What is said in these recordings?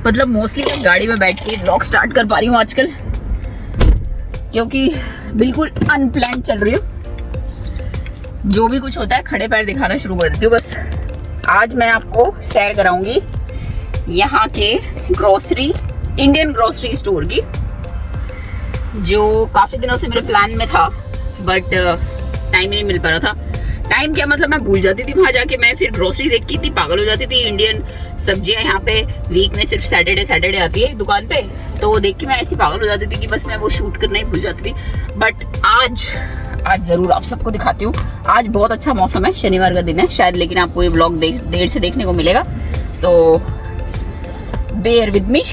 मतलब मोस्टली मैं गाड़ी में बैठ के व्लॉग स्टार्ट कर पा रही हूँ आजकल, क्योंकि बिल्कुल अनप्लान्ड चल रही हूँ। जो भी कुछ होता है खड़े पैर दिखाना शुरू कर देती हूँ बस। आज मैं आपको सैर कराऊंगी यहाँ के ग्रोसरी, इंडियन ग्रोसरी स्टोर की, जो काफ़ी दिनों से मेरे प्लान में था बट टाइम ही नहीं मिल पा रहा था। टाइम क्या मतलब, मैं भूल जाती थी वहाँ जाके। मैं फिर ग्रोसरी देख के इतनी पागल हो जाती थी। इंडियन सब्जियां यहाँ पे वीक में सिर्फ सैटरडे आती है दुकान पे, तो वो देख के मैं ऐसी पागल हो जाती थी कि बस मैं वो शूट करना ही भूल जाती थी। बट आज ज़रूर आप सबको दिखाती हूँ। आज बहुत अच्छा मौसम है, शनिवार का दिन है शायद, लेकिन आपको ये ब्लॉग देर से देखने को मिलेगा, तो बेयर विद मी।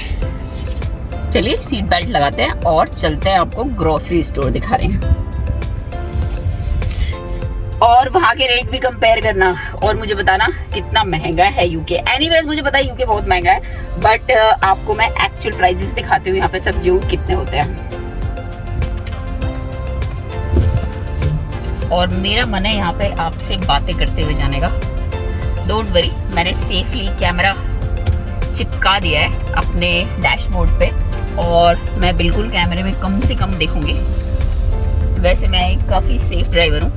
चलिए सीट बेल्ट लगाते हैं और चलते हैं, आपको ग्रोसरी स्टोर दिखा रहे हैं और वहाँ के रेट भी कंपेयर करना और मुझे बताना कितना महंगा है यूके। एनीवेज मुझे पता है यूके बहुत महंगा है, बट आपको मैं एक्चुअल प्राइसेस दिखाती हूँ यहाँ पे सब्जियों कितने होते हैं। और मेरा मन है यहाँ पे आपसे बातें करते हुए जाने का। डोंट वरी, मैंने सेफली कैमरा चिपका दिया है अपने डैशबोर्ड पे और मैं बिल्कुल कैमरे में कम से कम देखूंगी। वैसे मैं एक काफ़ी सेफ ड्राइवर हूँ,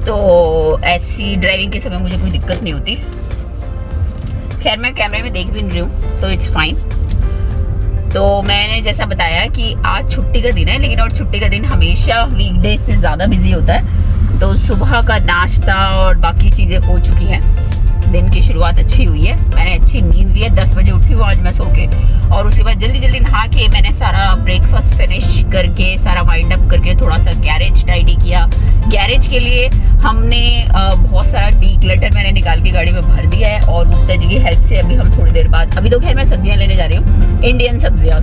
तो ऐसी ड्राइविंग के समय मुझे कोई दिक्कत नहीं होती। खैर मैं कैमरे में देख भी नहीं रही हूँ तो इट्स फाइन। तो मैंने जैसा बताया कि आज छुट्टी का दिन है, लेकिन और छुट्टी का दिन हमेशा वीकडेज से ज़्यादा बिजी होता है। तो सुबह का नाश्ता और बाकी चीज़ें हो चुकी हैं, दिन की शुरुआत अच्छी हुई है। मैंने अच्छी नींद ली है, 10 बजे उठी हूँ आज मैं सो के, और उसके बाद जल्दी जल्दी नहा के मैंने सारा ब्रेकफास्ट फिनिश करके, सारा वाइंड अप करके थोड़ा सा गैरेज टाइडी किया। गैरेज के लिए हमने बहुत सारा डी क्लटर मैंने निकाल के गाड़ी में भर दिया है, और गुप्ता जी की हेल्प से अभी हम थोड़ी देर बाद, अभी तो खैर मैं सब्जियाँ लेने जा रही हूँ। इंडियन सब्जियाँ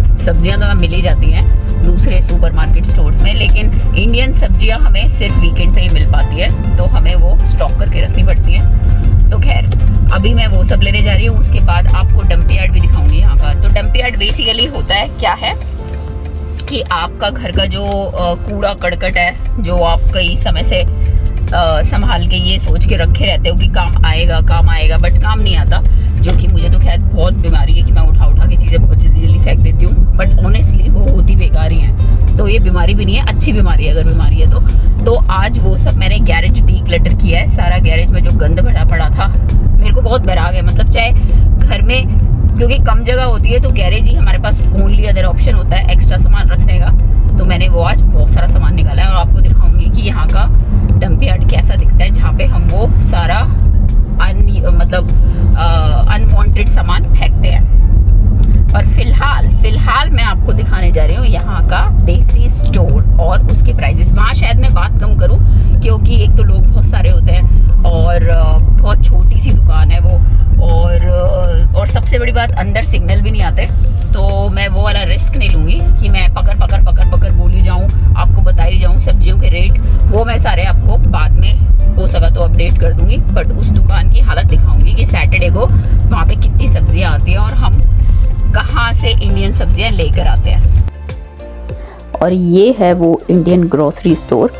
तो मिल ही जाती हैं दूसरे सुपरमार्केट स्टोर्स में, लेकिन इंडियन सब्जियाँ हमें सिर्फ वीकेंड पे ही मिल पाती है, तो हमें वो स्टॉक करके रखनी पड़ती है। तो खैर अभी मैं वो सब लेने जा रही हूँ। उसके बाद आपको डंप यार्ड भी दिखाऊंगी यहाँ का। तो डंप यार्ड बेसिकली होता है क्या है कि आपका घर का जो कूड़ा करकट है, जो आप कई समय से संभाल के ये सोच के रखे रहते हो कि काम आएगा, बट काम नहीं आता। जो कि मुझे तो खैर बहुत बीमारी है कि मैं उठा के चीज़ें बहुत जल्दी फेंक देती हूँ, बट ऑनेस्टली वो होती बेकार ही हैं। तो ये बीमारी भी नहीं है, अच्छी बीमारी है अगर बीमारी है तो आज वो सब मैंने गैरेज डी क्लटर किया है। सारा गैरेज में जो गंद भरा पड़ा था, मेरे को बहुत बैराग है, मतलब चाहे घर में, क्योंकि कम जगह होती है तो गैरेज ही हमारे पास ओनली अदर ऑप्शन होता है एक्स्ट्रा सामान रखने का। तो मैंने वो आज बहुत सारा सामान निकाला है और आपको दिखाऊंगी कि यहाँ का डंप यार्ड कैसा दिखता है, जहाँ पे हम वो सारा अनवांटेड सामान फेंकते हैं। और फिलहाल मैं आपको दिखाने जा रही हूँ यहाँ का देसी स्टोर और उसके प्राइजेस। वहाँ शायद मैं बात कम करूँ, क्योंकि एक तो लोग बहुत सारे होते हैं और बहुत छोटी सी दुकान है वो, और सबसे बड़ी बात अंदर सिग्नल भी नहीं आते, तो मैं वो वाला रिस्क नहीं लूँगी कि मैं पकड़ बोली जाऊँ, आपको बताई जाऊँ सब्जियों के रेट। वो मैं सारे आपको बाद में हो सका तो अपडेट कर दूँगी, बट उस दुकान की हालत दिखाऊँगी कि सैटरडे को वहाँ पे कितनी सब्जियाँ आती हैं और हम कहाँ से इंडियन सब्जियाँ लेकर आते हैं। और ये है वो इंडियन ग्रोसरी स्टोर।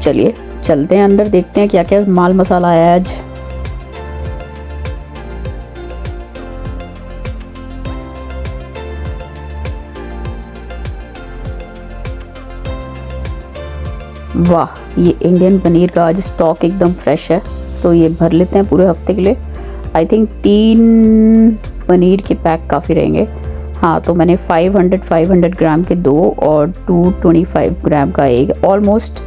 चलिए चलते हैं अंदर, देखते हैं क्या क्या माल मसाला आया है आज। वाह, ये इंडियन पनीर का आज स्टॉक एकदम फ्रेश है, तो ये भर लेते हैं पूरे हफ्ते के लिए। आई थिंक 3 पनीर के पैक काफ़ी रहेंगे। हाँ, तो मैंने 500 ग्राम के 2 और 225 ग्राम का एक, ऑलमोस्ट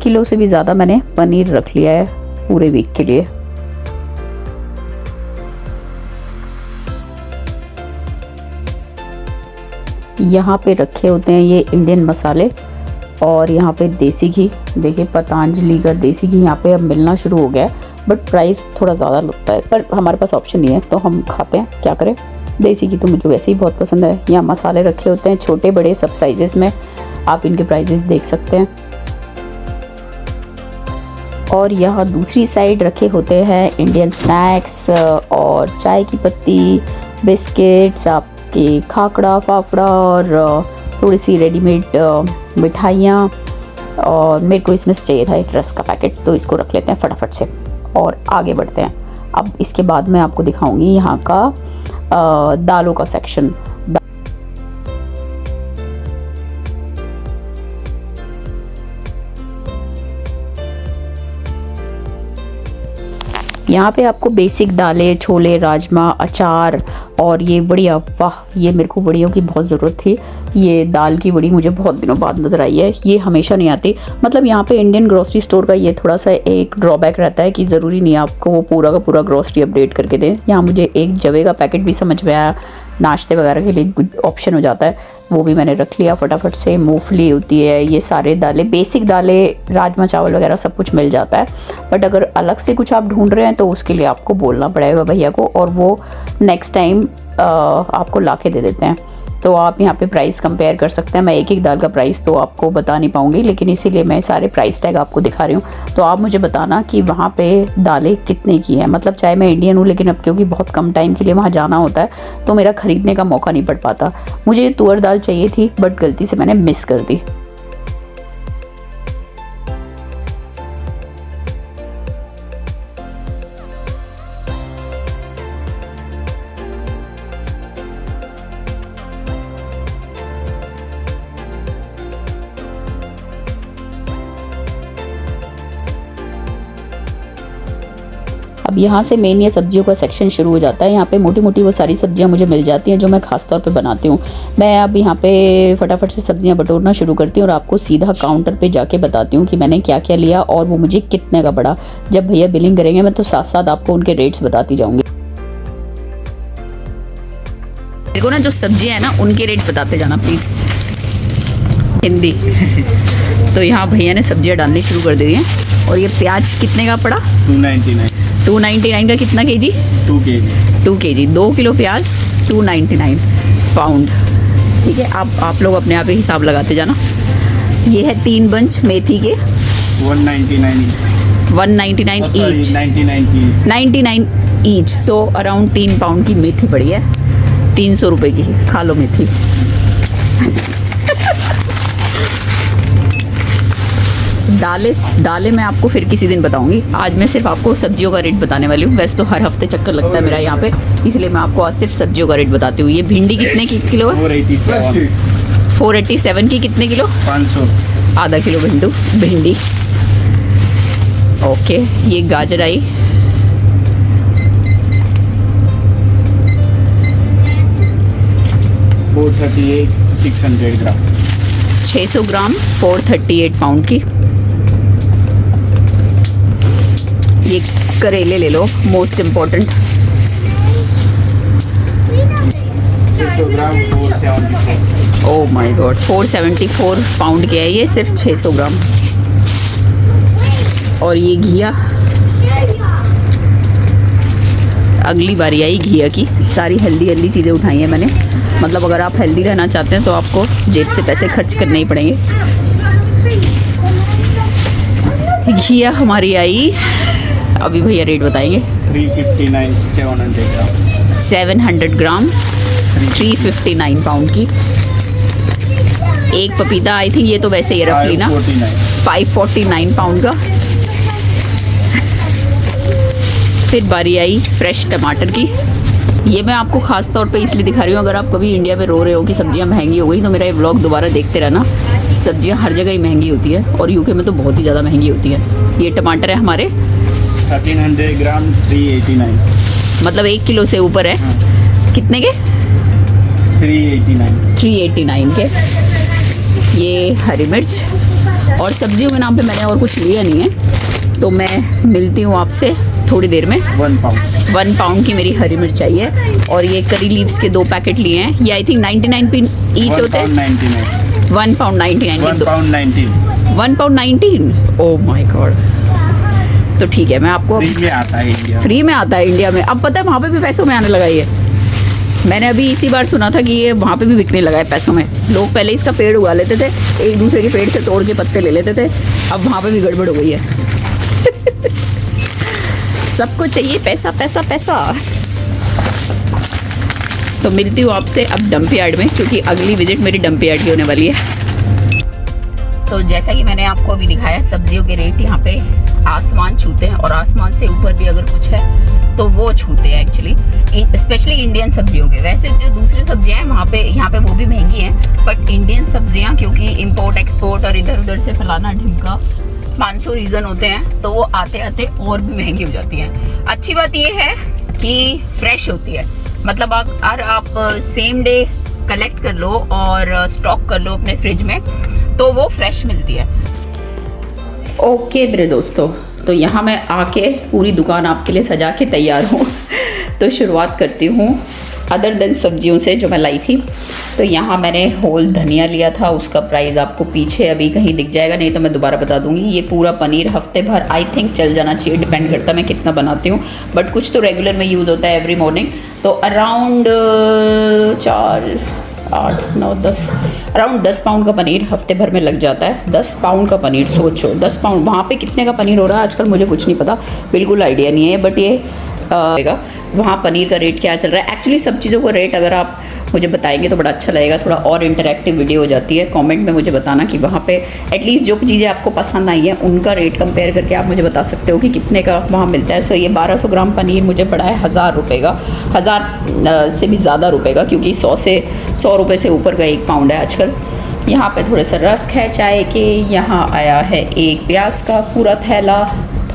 किलो से भी ज़्यादा मैंने पनीर रख लिया है पूरे वीक के लिए। यहाँ पे रखे होते हैं ये इंडियन मसाले, और यहाँ पे देसी घी। देखिए पतंजलि का देसी घी यहाँ पे अब मिलना शुरू हो गया है, बट प्राइस थोड़ा ज़्यादा लगता है, पर हमारे पास ऑप्शन नहीं है तो हम खाते हैं, क्या करें। देसी घी तो मुझे वैसे ही बहुत पसंद है। यहाँ मसाले रखे होते हैं छोटे बड़े सब साइजेस में, आप इनके प्राइजेस देख सकते हैं। और यहाँ दूसरी साइड रखे होते हैं इंडियन स्नैक्स और चाय की पत्ती, बिस्किट्स, आपके खाकड़ा फाफड़ा और थोड़ी सी रेडीमेड मिठाइयाँ। और मेरे को इसमें चाहिए था एक रस का पैकेट, तो इसको रख लेते हैं फटाफट से और आगे बढ़ते हैं। अब इसके बाद मैं आपको दिखाऊंगी यहाँ का दालों का सेक्शन। यहाँ पे आपको बेसिक दालें, छोले, राजमा, अचार और ये बढ़िया, वाह ये मेरे को बड़ियों की बहुत ज़रूरत थी। ये दाल की बड़ी मुझे बहुत दिनों बाद नज़र आई है, ये हमेशा नहीं आती। मतलब यहाँ पे इंडियन ग्रोसरी स्टोर का ये थोड़ा सा एक ड्रॉबैक रहता है कि ज़रूरी नहीं आपको वो पूरा का पूरा ग्रोसरी अपडेट करके दें। यहाँ मुझे एक जवे का पैकेट भी समझ में आया, नाश्ते वगैरह के लिए गुड ऑप्शन हो जाता है, वो भी मैंने रख लिया फटाफट से। मूंगफली होती है, ये सारे दालें, बेसिक दालें, राजमा चावल वगैरह सब कुछ मिल जाता है। बट अगर अलग से कुछ आप ढूंढ रहे हैं तो उसके लिए आपको बोलना पड़ेगा भैया को, और वो नेक्स्ट टाइम आपको ला के दे देते हैं। तो आप यहाँ पे प्राइस कंपेयर कर सकते हैं। मैं एक एक दाल का प्राइस तो आपको बता नहीं पाऊँगी, लेकिन इसीलिए मैं सारे प्राइस टैग आपको दिखा रही हूँ। तो आप मुझे बताना कि वहाँ पे दालें कितने की हैं। मतलब चाहे मैं इंडियन हूँ, लेकिन अब क्योंकि बहुत कम टाइम के लिए वहाँ जाना होता है तो मेरा ख़रीदने का मौका नहीं पड़ पाता। मुझे तुअर दाल चाहिए थी बट गलती से मैंने मिस कर दी। अब यहाँ से मेन ये सब्जियों का सेक्शन शुरू हो जाता है। यहाँ पे मोटी मोटी वो सारी सब्जियाँ मुझे मिल जाती हैं जो मैं ख़ास तौर पे बनाती हूँ। मैं अब यहाँ पे फटाफट से सब्जियाँ बटोरना शुरू करती हूँ और आपको सीधा काउंटर पे जाके बताती हूँ कि मैंने क्या क्या लिया और वो मुझे कितने का पड़ा। जब भैया बिलिंग करेंगे मैं तो साथ साथ आपको उनके रेट्स बताती जाऊँगी। मेरे को ना जो सब्जियाँ हैं ना उनके रेट बताते जाना प्लीज़, हिंदी। तो यहाँ भैया ने सब्जियाँ डालनी शुरू कर दी हैं। और ये प्याज कितने का पड़ा? 299 का कितना केजी? 2 केजी 2 किलो प्याज 299 पाउंड। ठीक है, आप लोग अपने आप ही हिसाब लगाते जाना। ये है 3 बंच मेथी के 199 each, 99 each. So around 3 pound की मेथी पड़ी है, 300 रुपये की। खा लो मेथी। दालें मैं आपको फिर किसी दिन बताऊंगी। आज मैं सिर्फ आपको सब्जियों का रेट बताने वाली हूँ। वैसे तो हर हफ्ते चक्कर लगता है मेरा यहाँ पे, इसलिए मैं आपको आज सिर्फ सब्जियों का रेट बताती हूँ। ये भिंडी कितने की किलो है? 487 की कितने किलो? 500। आधा किलो भिंडी। ओके, ये गाजर आई 600 ग्राम 438 पाउंड की। ये करेले ले लो, most important. 600 gram 474। Oh my god, 474 pound के है ये, सिर्फ 600 ग्राम। और ये घिया, अगली बारी आई घिया की। सारी हेल्दी चीज़ें उठाई हैं मैंने। मतलब अगर आप हेल्दी रहना चाहते हैं तो आपको जेब से पैसे खर्च करने ही पड़ेंगे। घिया हमारी आई, अभी भैया रेट बताएंगे। 359 700 ग्राम 359 पाउंड की। एक पपीता आई थी, ये तो वैसे ही रख ली ना, 549 पाउंड का। फिर बारी आई फ्रेश टमाटर की। ये मैं आपको खास तौर पे इसलिए दिखा रही हूँ, अगर आप कभी इंडिया में रो रहे हो कि सब्जियाँ महंगी हो गई तो मेरा ये व्लॉग दोबारा देखते रहना। सब्जियाँ हर जगह ही महंगी होती है और यूके में तो बहुत ही ज़्यादा महंगी होती है। ये टमाटर है हमारे 1300 ग्राम 389, मतलब 1 किलो से ऊपर है। हाँ। कितने के? 389 के। ये हरी मिर्च। और सब्जियों के नाम पे मैंने और कुछ लिया नहीं है, तो मैं मिलती हूँ आपसे थोड़ी देर में। 1 पाउंड की मेरी हरी मिर्च चाहिए। और ये करी लीव्स के 2 पैकेट लिए हैं। ये आई थिंक 99 पी ईच होते हैं। 1 pound 99 1 pound 19। Oh my God. तो ठीक है, मैं आपको फ्री में आता है इंडिया। फ्री में आता है इंडिया में। अब पता है वहाँ पे भी पैसों में आने लगा ये। मैंने अभी इसी बार सुना था कि ये वहाँ पे भी बिकने लगा है पैसों में। लोग पहले इसका पेड़ उगा लेते थे, एक दूसरे के पेड़ से तोड़ के पत्ते ले लेते थे। अब वहाँ पे भी गड़बड़ हो गई है। सबको चाहिए पैसा पैसा पैसा। तो मिलती हूँ आपसे अब डंप यार्ड में, क्योंकि अगली विजिट मेरी डंप यार्ड की होने वाली है। तो जैसा कि मैंने आपको अभी दिखाया, सब्जियों के रेट यहाँ पे आसमान छूते हैं, और आसमान से ऊपर भी अगर कुछ है तो वो छूते हैं एक्चुअली, स्पेशली इंडियन सब्जियों के। वैसे जो दूसरी सब्जियां हैं वहाँ पे, यहाँ पे वो भी महंगी हैं, बट इंडियन सब्जियां क्योंकि इंपोर्ट एक्सपोर्ट और इधर उधर से फलाना ढिमका 500 रीज़न होते हैं, तो वो आते आते और भी महंगी हो जाती हैं। अच्छी बात ये है कि फ्रेश होती है, मतलब अगर आप सेम डे कलेक्ट कर लो और स्टॉक कर लो अपने फ्रिज में तो वो फ्रेश मिलती है। ओके मेरे दोस्तों, तो यहाँ मैं आके पूरी दुकान आपके लिए सजा के तैयार हूँ। तो शुरुआत करती हूँ अदर देन सब्जियों से जो मैं लाई थी। तो यहाँ मैंने होल धनिया लिया था, उसका प्राइस आपको पीछे अभी कहीं दिख जाएगा, नहीं तो मैं दोबारा बता दूँगी। ये पूरा पनीर हफ्ते भर आई थिंक चल जाना चाहिए, डिपेंड करता है मैं कितना बनाती हूँ, बट कुछ तो रेगुलर में यूज़ होता है एवरी मॉर्निंग। तो अराउंड 4, 8, 9, 10 अराउंड 10 पाउंड का पनीर हफ्ते भर में लग जाता है। 10 पाउंड का पनीर, सोचो 10 पाउंड, वहाँ पे कितने का पनीर हो रहा है आजकल मुझे कुछ नहीं पता, बिल्कुल आइडिया नहीं है, बट ये वहाँ पनीर का रेट क्या चल रहा है। एक्चुअली सब चीज़ों का रेट अगर आप मुझे बताएंगे तो बड़ा अच्छा लगेगा, थोड़ा और इंटरेक्टिव वीडियो हो जाती है। कमेंट में मुझे बताना कि वहाँ पे एटलीस्ट जो चीज़ें आपको पसंद आई हैं उनका रेट कंपेयर करके आप मुझे बता सकते हो कि कितने का वहाँ मिलता है। सो ये 1200 ग्राम पनीर मुझे पड़ा है 1000 रुपये का, 1000 से भी ज़्यादा रुपये का, क्योंकि 100 रुपये से ऊपर का 1 पाउंड है आजकल। यहाँ पे थोड़े सा रस्क है चाय के, यहाँ आया है एक प्याज का पूरा थैला,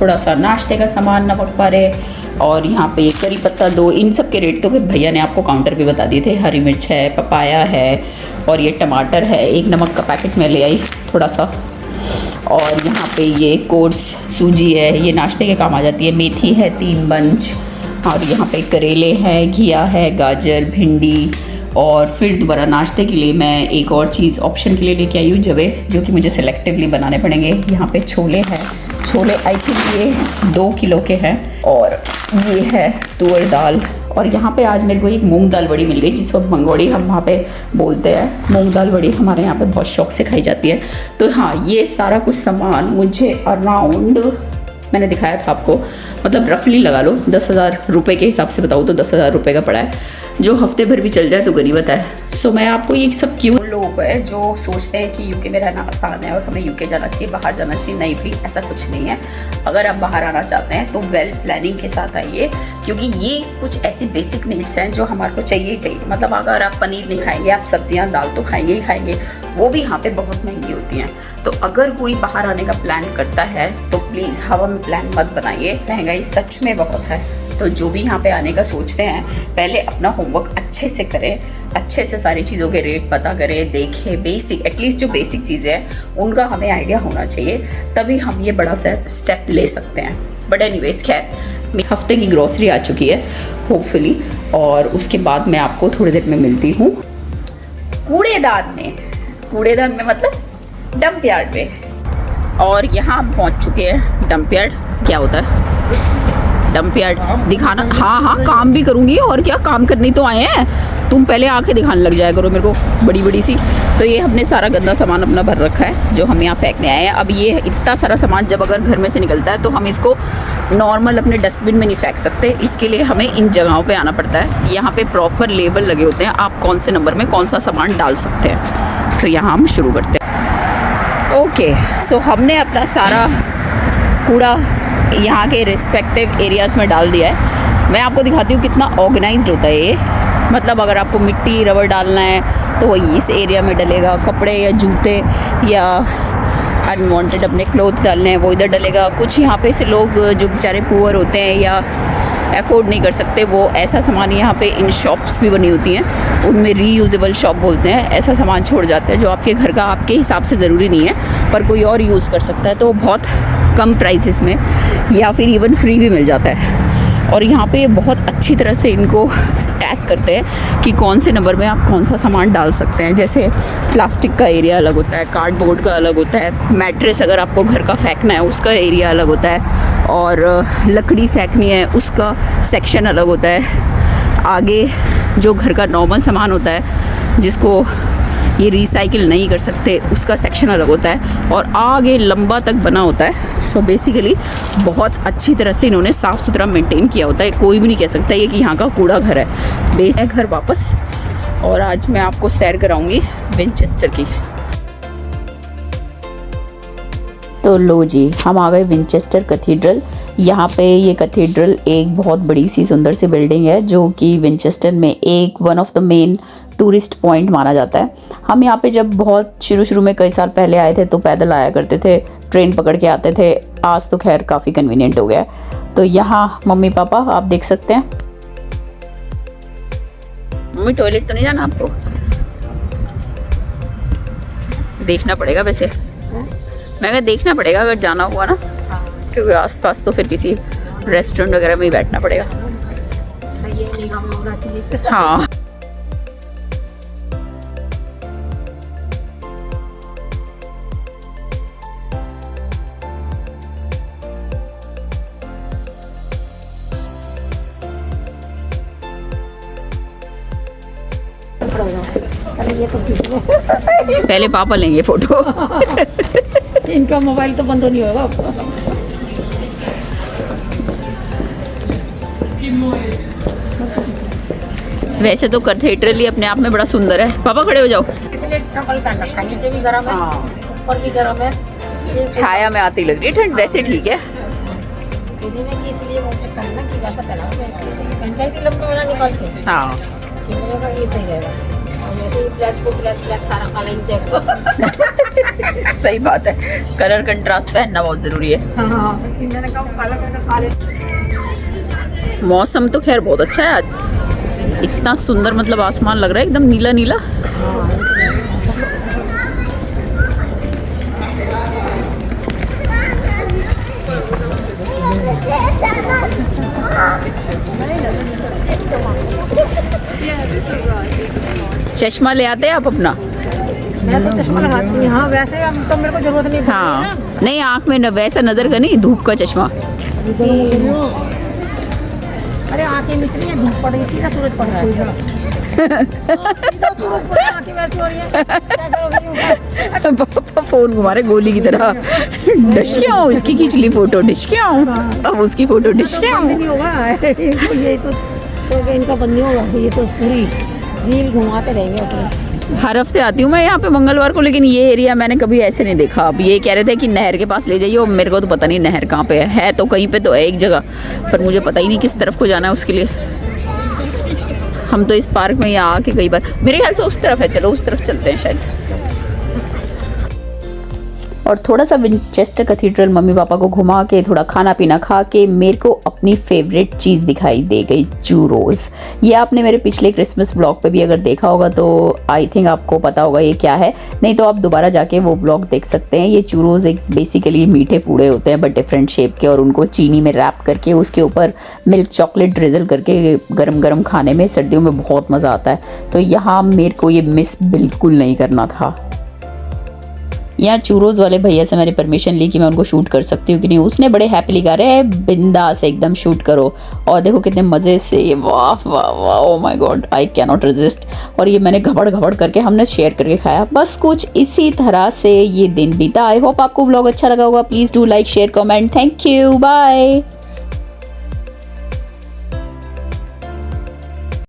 थोड़ा सा नाश्ते का सामान, नमक पारे, और यहाँ पे ये करी पत्ता 2। इन सब के रेट तो भैया ने आपको काउंटर पे बता दिए थे। हरी मिर्च है, पपाया है, और ये टमाटर है, एक नमक का पैकेट मैं ले आई थोड़ा सा, और यहाँ पे ये कोर्स सूजी है, ये नाश्ते के काम आ जाती है। मेथी है 3 बंच, और यहाँ पे करेले हैं, घिया है, गाजर, भिंडी, और फिर दोबारा नाश्ते के लिए मैं एक और चीज़ ऑप्शन के लिए लेके आई हूँ, जवे, जो कि मुझे सेलेक्टिवली बनाने पड़ेंगे। यहाँ पे छोले हैं, छोले आई थिंक ये 2 किलो के हैं, और ये है तुअर दाल, और यहाँ पे आज मेरे को एक मूंग दाल बड़ी मिल गई, जिसको मंगोड़ी हम वहाँ पे बोलते हैं। मूंग दाल बड़ी हमारे यहाँ पे बहुत शौक से खाई जाती है। तो हाँ, ये सारा कुछ सामान मुझे अराउंड, मैंने दिखाया था आपको, मतलब रफली लगा लो 10,000 रुपये के हिसाब से बताऊँ तो 10,000 रुपये का पड़ा है, जो हफ्ते भर भी चल जाए तो गनीमत है। सो मैं आपको ये सब क्यों, लोगों को है जो सोचते हैं कि यूके में रहना आसान है और हमें यूके जाना चाहिए, बाहर जाना चाहिए, नहीं भी ऐसा कुछ नहीं है। अगर आप बाहर आना चाहते हैं तो वेल प्लानिंग के साथ आइए, क्योंकि ये कुछ ऐसी बेसिक नीड्स हैं जो हमारे को चाहिए ही चाहिए। मतलब अगर आप पनीर नहीं खाएंगे, आप सब्जियां दाल तो खाएंगे ही खाएंगे, वो भी यहाँ पे बहुत महंगी होती हैं। तो अगर कोई बाहर आने का प्लान करता है तो प्लीज़ हवा में प्लान मत बनाइए, महंगाई सच में बहुत है। तो जो भी यहाँ पे आने का सोचते हैं, पहले अपना होमवर्क अच्छे से करें, अच्छे से सारी चीज़ों के रेट पता करें, देखें, बेसिक एटलीस्ट जो बेसिक चीज़ें हैं उनका हमें आइडिया होना चाहिए, तभी हम ये बड़ा सा स्टेप ले सकते हैं। बट एनीवेज खैर, हफ्ते की ग्रॉसरी आ चुकी है होपफुली, और उसके बाद मैं आपको थोड़ी देर में मिलती हूँ कूड़ेदान में। कूड़ेदान में मतलब डंप यार्ड में, और यहाँ हम पहुँच चुके हैं। डंप यार्ड क्या होता है? डंप यार्ड दिखाना, हाँ काम भी करूँगी, और क्या काम करने तो आए हैं, तुम पहले आके दिखाने लग जाया करो मेरे को बड़ी बड़ी सी। तो ये हमने सारा गंदा सामान अपना भर रखा है जो हम यहाँ फेंकने आए हैं। अब ये इतना सारा सामान जब अगर घर में से निकलता है तो हम इसको नॉर्मल अपने डस्टबिन में नहीं फेंक सकते, इसके लिए हमें इन जगहों पे आना पड़ता है। यहाँ पे प्रॉपर लेबल लगे होते हैं, आप कौन से नंबर में कौन सा सामान डाल सकते हैं। तो यहाँ हम शुरू करते हैं। ओके, सो हमने अपना सारा कूड़ा यहाँ के रिस्पेक्टिव एरियाज़ में डाल दिया है। मैं आपको दिखाती हूँ कितना ऑर्गेनाइज्ड होता है ये। मतलब अगर आपको मिट्टी रबर डालना है तो वही इस एरिया में डलेगा, कपड़े या जूते या अनवांटेड अपने क्लोथ डालने हैं वो इधर डलेगा। कुछ यहाँ पे से लोग जो बेचारे पुअर होते हैं या अफोर्ड नहीं कर सकते, वो ऐसा सामान यहाँ पे इन शॉप्स भी बनी होती हैं, उनमें रीयूजेबल शॉप बोलते हैं, ऐसा सामान छोड़ जाते हैं जो आपके घर का आपके हिसाब से ज़रूरी नहीं है पर कोई और यूज़ कर सकता है, तो बहुत कम प्राइसेस में या फिर इवन फ्री भी मिल जाता है। और यहाँ पे बहुत अच्छी तरह से इनको टैग करते हैं कि कौन से नंबर में आप कौन सा सामान डाल सकते हैं। जैसे प्लास्टिक का एरिया अलग होता है, कार्डबोर्ड का अलग होता है, मैट्रेस अगर आपको घर का फेंकना है उसका एरिया अलग होता है, और लकड़ी फेंकनी है उसका सेक्शन अलग होता है। आगे जो घर का नॉर्मल सामान होता है जिसको ये रिसाइकिल नहीं कर सकते उसका सेक्शन अलग होता है, और आगे लंबा तक बना होता है। सो बेसिकली बहुत अच्छी तरह से इन्होंने साफ़ सुथरा मेंटेन किया होता है। कोई भी नहीं कह सकता ये कि यहाँ का कूड़ा घर है। बेस है घर वापस, और आज मैं आपको सैर कराऊंगी विंचेस्टर की। तो लो जी, हम आ गए विंचेस्टर कैथेड्रल। यहाँ पे ये कैथेड्रल एक बहुत बड़ी सी सुंदर सी बिल्डिंग है जो कि विंचेस्टर में एक one of the main tourist point माना जाता है। हम यहाँ पे जब बहुत शुरू में कई साल पहले आए थे तो पैदल आया करते थे, ट्रेन पकड़ के आते थे। आज तो खैर काफ़ी कन्वीनियंट हो गया है। तो यहाँ मम्मी पापा आप देख सकते हैं। मम्मी टॉयलेट तो नहीं जाना आपको? देखना पड़ेगा वैसे, मैं कहा देखना पड़ेगा अगर जाना हुआ ना, क्योंकि आसपास तो फिर किसी रेस्टोरेंट वगैरह में ही बैठना पड़ेगा। हाँ पहले पापा लेंगे फोटो। इनका मोबाइल तो बंद नहीं होगा। वैसे तो कैथेड्रल ही अपने आप में बड़ा सुंदर है। पापा खड़े हो जाओ। इसलिए डबल पहन रखा है, नीचे भी गर्म है, ऊपर भी गर्म है। छाया में आती लग रही है ठंड, वैसे ठीक है। दीदी ने कि इसलिए वो चक्कर है ना कि वैसा पहना मैं इसलिए पहन के थी लंबा वाला निकाल के हाँ कि मेरे को ये सही रहेगा। और वैसे ही ब्लैक सारा काला ही चेक। सही बात है, कलर कंट्रास्ट पहनना बहुत जरूरी है। हाँ मैंने कहा काला काले। मौसम तो खैर बहुत अच्छा है आज, इतना सुंदर मतलब आसमान लग रहा है एकदम नीला नीला। चश्मा ले आते हैं आप अपना? मैं तो चश्मा लगाती हूँ। हाँ वैसे हम तो मेरे को जरूरत नहीं। हाँ नहीं, आँख में वैसा नजर का नहीं, धूप का चश्मा। अरे आंखें मिच रही है, धूप पड़ रही, सीधा सूरज पड़ रहा है। सीधा सूरज पड़ रहा है, आंखें वैसी हो रही है। क्या करोगे? पापा फोन घुमा रहे गोली की तरह। डिश क्या हूँ, इसकी खींच ली फोटो, डिश क्या हूँ, अब उसकी फोटो डिश क्या हूँ। नहीं होगा ये तो इनका बंद नहीं होगा। ये तो पूरी रील घुमाते रहेंगे अपने। हर हफ्ते आती हूँ मैं यहाँ पे मंगलवार को, लेकिन ये एरिया मैंने कभी ऐसे नहीं देखा। अब ये कह रहे थे कि नहर के पास ले जाइए, और मेरे को तो पता नहीं नहर कहाँ पे है तो कहीं पे तो है एक जगह, पर मुझे पता ही नहीं किस तरफ को जाना है उसके लिए। हम तो इस पार्क में यहाँ आके कई बार, मेरे ख्याल से उस तरफ है, चलो उस तरफ चलते हैं शायद। और थोड़ा सा विंचेस्टर कैथेड्रल मम्मी पापा को घुमा के थोड़ा खाना पीना खा के मेरे को अपनी फेवरेट चीज़ दिखाई दे गई, चूरोज़। ये आपने मेरे पिछले क्रिसमस ब्लॉग पे भी अगर देखा होगा तो आई थिंक आपको पता होगा ये क्या है, नहीं तो आप दोबारा जाके वो ब्लॉग देख सकते हैं। ये चूरोज़ एक बेसिकली मीठे पूड़े होते हैं बट डिफरेंट शेप के, और उनको चीनी में रैप करके उसके ऊपर मिल्क चॉकलेट ड्रिजल करके गरम गरम खाने में सर्दियों में बहुत मज़ा आता है। तो यहाँ मेरे को ये मिस बिल्कुल नहीं करना था। यहाँ चूरोज़ वाले भैया से मैंने परमिशन ली कि मैं उनको शूट कर सकती हूँ कि नहीं। उसने बड़े हैप्पीली कहा रहे बिंदास एकदम शूट करो, और देखो कितने मज़े से, वाह वाह वाह, oh my God I can not resist. और ये मैंने घबड़ घबड़ करके हमने शेयर करके खाया। बस कुछ इसी तरह से ये दिन बीता। आई होप आपको व्लॉग अच्छा लगा होगा। Please do like share comment. Thank you, bye.